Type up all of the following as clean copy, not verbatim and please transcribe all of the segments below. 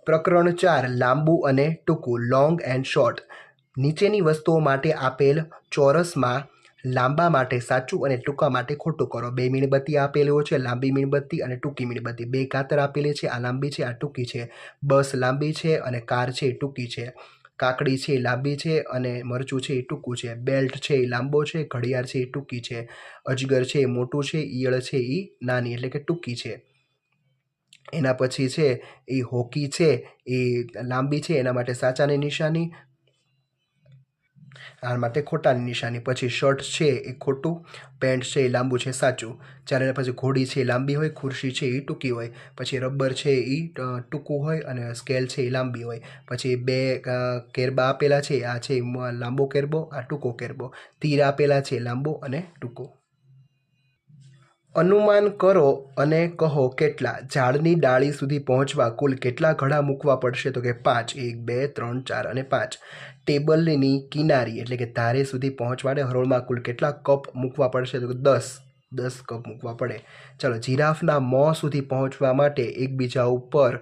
પ્રકરણ 4 લાંબુ અને ટૂંકું લોંગ એન્ડ શોર્ટ. નીચેની વસ્તુઓ માટે આપેલ ચોરસમાં લાંબા માટે સાચું અને ટૂંકા માટે ખોટું કરો. 2 મીણબત્તી આપેલી છે, લાંબી મીણબત્તી અને ટૂંકી મીણબત્તી. 2 કાતર આપેલી છે, આ લાંબી છે, આ ટૂંકી છે. બસ લાંબી છે અને કાર છે એ ટૂંકી છે. કાકડી છે એ લાંબી છે અને મરચું છે એ ટૂંકું છે. બેલ્ટ છે એ લાંબો છે, ઘડિયાળ છે એ ટૂંકી છે. અજગર છે એ મોટું છે, ઈયળ છે એ નાની એટલે કે ટૂંકી છે. એના પછી છે એ હોકી છે એ લાંબી છે, એના માટે સાચાની નિશાની, આ માટે ખોટાની નિશાની. પછી શર્ટ છે એ ખોટું, પેન્ટ છે એ લાંબુ છે સાચું. ચાલો એના પછી ઘોડી છે એ લાંબી હોય, ખુરશી છે એ ટૂંકી હોય. પછી રબર છે એ ટૂંકું હોય અને સ્કેલ છે એ લાંબી હોય. પછી 2 કેરબા આપેલા છે, આ છે લાંબો કેરબો, આ ટૂંકો કેરબો. તીર આપેલા છે લાંબો અને ટૂંકો. અનુમાન કરો અને કહો કેટલા. ઝાડની ડાળી સુધી પહોંચવા કુલ કેટલા ઘડા મૂકવા પડશે? તો કે 5. 1 2 3 4 અને 5. ટેબલની કિનારી એટલે કે ધારે સુધી પહોંચવા માટે હરોળમાં કુલ કેટલા કપ મૂકવા પડશે? તો કે 10 કપ મૂકવા પડે. ચાલો, જીરાફના મોં સુધી પહોંચવા માટે એકબીજા ઉપર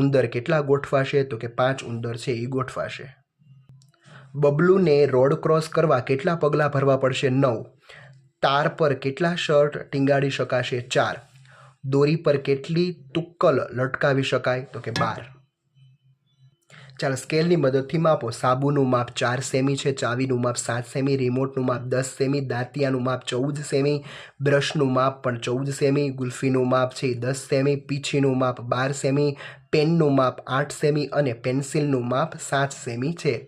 ઉંદર કેટલા ગોઠવાશે? તો કે 5 ઉંદર છે એ ગોઠવાશે. બબલુને રોડ ક્રોસ કરવા કેટલા પગલાં ભરવા પડશે? 9. તાર પર કેટલા શર્ટ ટીંગાડી શકાશે? 4. દોરી પર કેટલી તુક્કલ લટકાવી શકાય? તો કે 12. ચાલો, સ્કેલની મદદથી માપો. સાબુનું માપ 4 સેમી છે, ચાવીનું માપ 7 સેમી, રિમોટનું માપ 10 સેમી, દાંતિયાનું માપ 14 સેમી, બ્રશનું માપ પણ 14 સેમી, ગુલ્ફીનું માપ છે 10 સેમી, પીંછીનું માપ 12 સેમી, પેનનું માપ 8 સેમી અને પેન્સિલનું માપ 7 સેમી છે.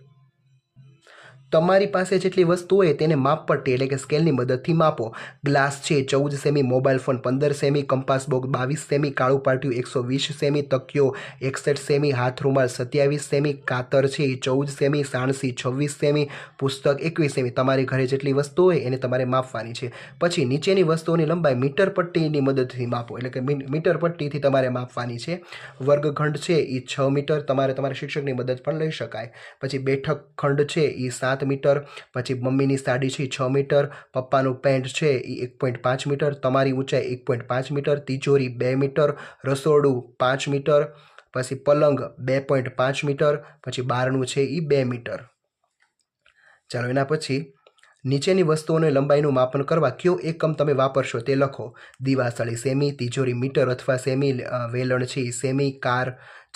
તમારી પાસે જેટલી વસ્તુ હોય તેને માપપટ્ટી એટલે કે સ્કેલની મદદથી માપો. ગ્લાસ છે 14 semi, mobile phone 15 semi, compass box 22 semi, કાળું પાટિયું 120 સેમી, તકિયો 61 સેમી, હાથ રૂમાલ 27 સેમી, કાતર છે 14 સેમી, સાણસી 26 સેમી, પુસ્તક 21 સેમી. તમારી ઘરે જેટલી વસ્તુ હોય એને તમારે માપવાની છે. પછી નીચેની વસ્તુઓની લંબાઈ મીટર પટ્ટીની મદદથી માપો એટલે કે મીટર પટ્ટીથી તમારે માપવાની છે. વર્ગખંડ છે એ 6 મીટર, તમારા શિક્ષકની મદદ પણ લઈ શકાય. પછી બેઠક ખંડ છે એ 7 મીટર. પછી મમ્મીની સાડી છે 6 મીટર, પપ્પાનું પેન્ટ છે એ 1.5 મીટર, તમારી ઊંચાઈ 1.5 મીટર, તિજોરી 2 મીટર, રસોડું 5 મીટર, પછી પલંગ 2.5 મીટર, પછી બારણું છે એ 2 મીટર. ચાલો, એના પછી નીચેની વસ્તુઓની લંબાઈનું માપન કરવા કયો એકમ તમે વાપરશો તે લખો. દીવાસળી સેમી, તિજોરી મીટર અથવા સેમી, વેલણ છે એ સેમી, કાર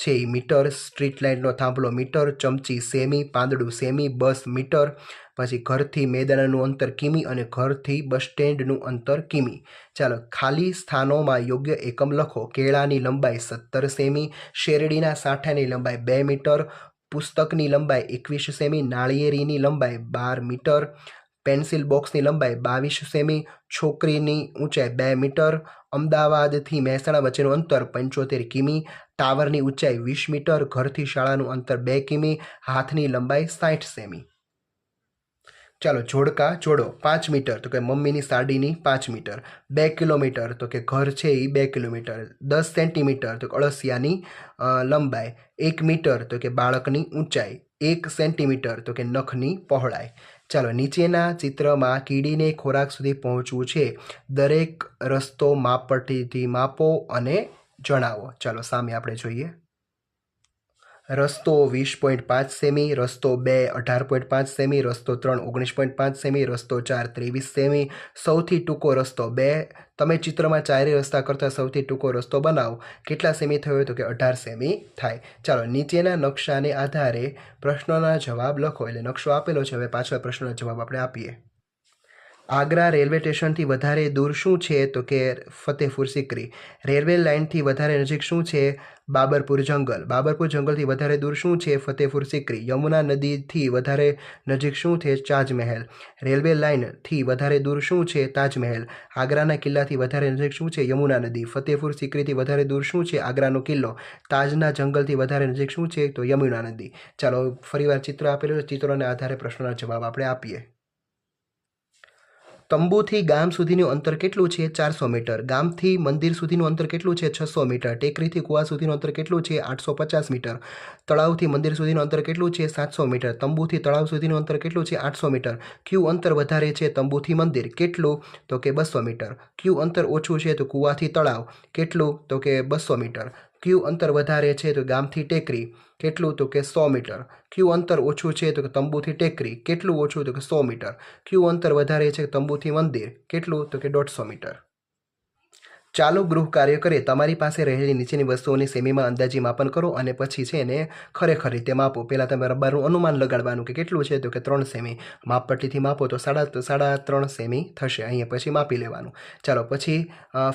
છે એ મીટર, સ્ટ્રીટ લાઇટનો થાંભલો મીટર, ચમચી સેમી, પાંદડું સેમી, બસ મીટર. પછી ઘરથી મેદાનનું અંતર કિમી અને ઘરથી બસ સ્ટેન્ડનું અંતર કિમી. ચાલો, ખાલી સ્થાનોમાં યોગ્ય એકમ લખો. કેળાની લંબાઈ 17 સેમી, શેરડીના સાંઠાની લંબાઈ 2 મીટર, પુસ્તકની લંબાઈ 21 સેમી, નાળિયેરીની લંબાઈ 12 મીટર, પેન્સિલ બોક્સની લંબાઈ 22 સેમી, છોકરીની ઊંચાઈ 2 મીટર, અમદાવાદથી મહેસાણા વચ્ચેનું અંતર 75 કિમી, ટાવરની ઊંચાઈ 20 મીટર, ઘરથી શાળાનું અંતર 2 કિમી, હાથની લંબાઈ 60 સેમી. ચાલો, જોડકા જોડો. 5 મીટર તો કે મમ્મીની સાડીની 5 મીટર, 2 કિલોમીટર તો કે ઘર છે એ 2 કિલોમીટર, 10 સેન્ટીમીટર તો કે અળસિયાની લંબાઈ, 1 મીટર તો કે બાળકની ઊંચાઈ, 1 સેન્ટીમીટર તો કે નખની પહોળાઈ. ચાલો, નીચેના ચિત્રમાં કીડીને ખોરાક સુધી પહોંચવું છે. દરેક રસ્તો માપપટ્ટીથી માપો અને જણાવો. ચાલો, સામે આપણે જોઈએ. રસ્તો 20.5 સેમી, રસ્તો 2 18.5 સેમી, રસ્તો 3 19.5 સેમી, રસ્તો 4 23 સેમી. સૌથી ટૂંકો રસ્તો 2. તમે ચિત્રમાં ચારે રસ્તા કરતાં સૌથી ટૂંકો રસ્તો બનાવો. કેટલા સેમી થયો? તો કે 18 સેમી થાય. ચાલો, નીચેના નકશાને આધારે પ્રશ્નોના જવાબ લખો. એટલે નકશો આપેલો છે, હવે પાછળ પ્રશ્નોના જવાબ આપણે આપીએ. આગ્રા રેલવે સ્ટેશનથી વધારે દૂર શું છે? તો કે ફતેહપુર સિકરી. રેલવે લાઇનથી વધારે નજીક શું છે? બાબરપુર જંગલ. બાબરપુર જંગલથી વધારે દૂર શું છે? ફતેહપુર સિકરી. યમુના નદીથી વધારે નજીક શું છે? તાજમહેલ. રેલવે લાઇનથી વધારે દૂર શું છે? તાજમહેલ. આગ્રાના કિલ્લાથી વધારે નજીક શું છે? યમુના નદી. ફતેહપુર સિકરીથી વધારે દૂર શું છે? આગ્રાનો કિલ્લો. તાજના જંગલથી વધારે નજીક શું છે? તો યમુના નદી. ચાલો, ફરીવાર ચિત્ર આપેલું છે, ચિત્રોના આધારે પ્રશ્નોના જવાબ આપણે આપીએ. તંબુથી ગામ સુધીનું અંતર કેટલું છે? 400 મીટર. ગામથી મંદિર સુધીનું અંતર કેટલું છે? 600 મીટર. ટેકરીથી કુવા સુધીનું અંતર કેટલું છે? 850 મીટર. તળાવથી મંદિર સુધીનું અંતર કેટલું છે? 700 મીટર. તંબુથી તળાવ સુધીનું અંતર કેટલું છે? 800 મીટર. કયું અંતર વધારે છે? તંબુથી મંદિર. કેટલું? તો કે 200 મીટર. કયું અંતર ઓછું છે? તો કુવાથી તળાવ. કેટલું? તો કે 200 મીટર. કયું અંતર વધારે છે તો ગામથી ટેકરી કેટલું તો કે 100 મીટર. કયું અંતર ઓછું છે તો કે તંબુથી ટેકરી કેટલું ઓછું તો કે 100 મીટર. કયું અંતર વધારે છે તંબુથી મંદિર કેટલું તો કે 150 મીટર. ચાલો ગૃહ કાર્ય કરીએ. તમારી પાસે રહેલી નીચેની વસ્તુઓની સેમીમાં અંદાજી માપન કરો અને પછી છે એને ખરેખર રીતે માપો. પહેલાં તમે રબારનું અનુમાન લગાડવાનું કે કેટલું છે તો કે 3 સેમી. માપપટ્ટીથી માપો તો સાડા 3 સેમી થશે. અહીંયા પછી માપી લેવાનું. ચાલો પછી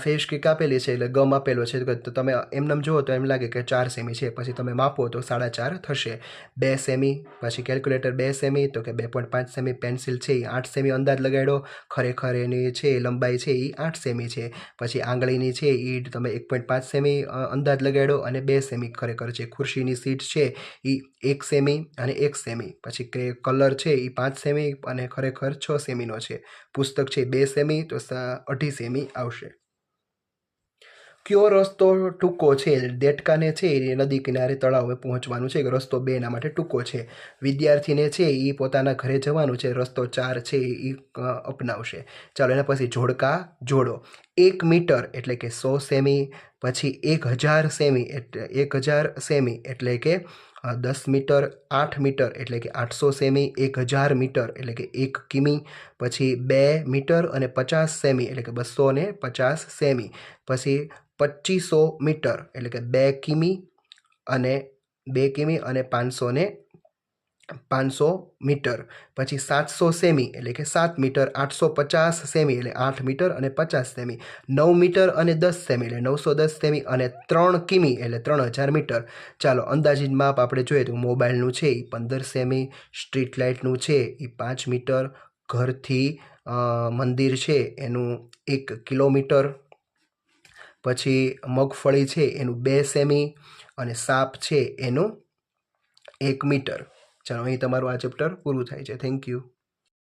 ફેવિસ્ટિક આપેલી છે એટલે ગમ આપેલો છે તો તમે એમનેમ જુઓ તો એમ લાગે કે 4 સેમી છે. પછી તમે માપો તો 4.5 થશે. 2 સેમી પછી કેલ્ક્યુલેટર 2 સેમી તો કે 2.5 સેમી. પેન્સિલ છે એ 8 સેમી અંદાજ લગાડ્યો. ખરેખર એની છે લંબાઈ છે એ 8 સેમી છે. પછી આંગળીની છે એ તમે 1.5 સેમી અંદાજ લગાડ્યો અને 2 સેમી ખરેખર છે. ખુરશીની સીટ છે એ 1 સેમી અને 1 સેમી. પછી કલર છે એ 5 સેમી અને ખરેખર 6 સેમીનો છે. પુસ્તક છે 2 સેમી તો 2.5 સેમી આવશે. કયો રસ્તો ટૂંકો છે? દેડકાને છે એ નદી કિનારે તળાવે પહોંચવાનું છે. રસ્તો 2 એના માટે ટૂંકો છે. વિદ્યાર્થીને છે એ પોતાના ઘરે જવાનું છે. રસ્તો 4 છે એ અપનાવશે. ચાલો એના પછી જોડકા જોડો. 1 મીટર એટલે કે 100 સેમી. પછી 1000 સેમી એટલે 1000 સેમી એટલે કે 10 મીટર. 8 મીટર એટલે કે 800 સેમી. 1000 મીટર એટલે કે 1 કિમી. પછી 2 મીટર અને 50 સેમી એટલે કે 250 સેમી. પછી 2500 મીટર એટલે કે 2 કિમી અને 500 મીટર. પછી 700 સેમી એટલે કે 7 મીટર. 850 સેમી એટલે 8 મીટર અને 50 સેમી. 9 મીટર અને 10 સેમી એટલે 910 સેમી અને 3 કિમી એટલે 3000 મીટર. ચાલો અંદાજિત માપ આપણે જોઈએ તો મોબાઈલનું છે એ 15 સેમી. સ્ટ્રીટ લાઇટનું છે એ 5 મીટર. ઘરથી મંદિર છે એનું 1 કિલોમીટર. પછી મગફળી છે એનું 2 સેમી અને સાપ છે એનું 1 મીટર. ચાલો અહીં તમારું આ ચેપ્ટર પૂરું થાય છે. Thank you.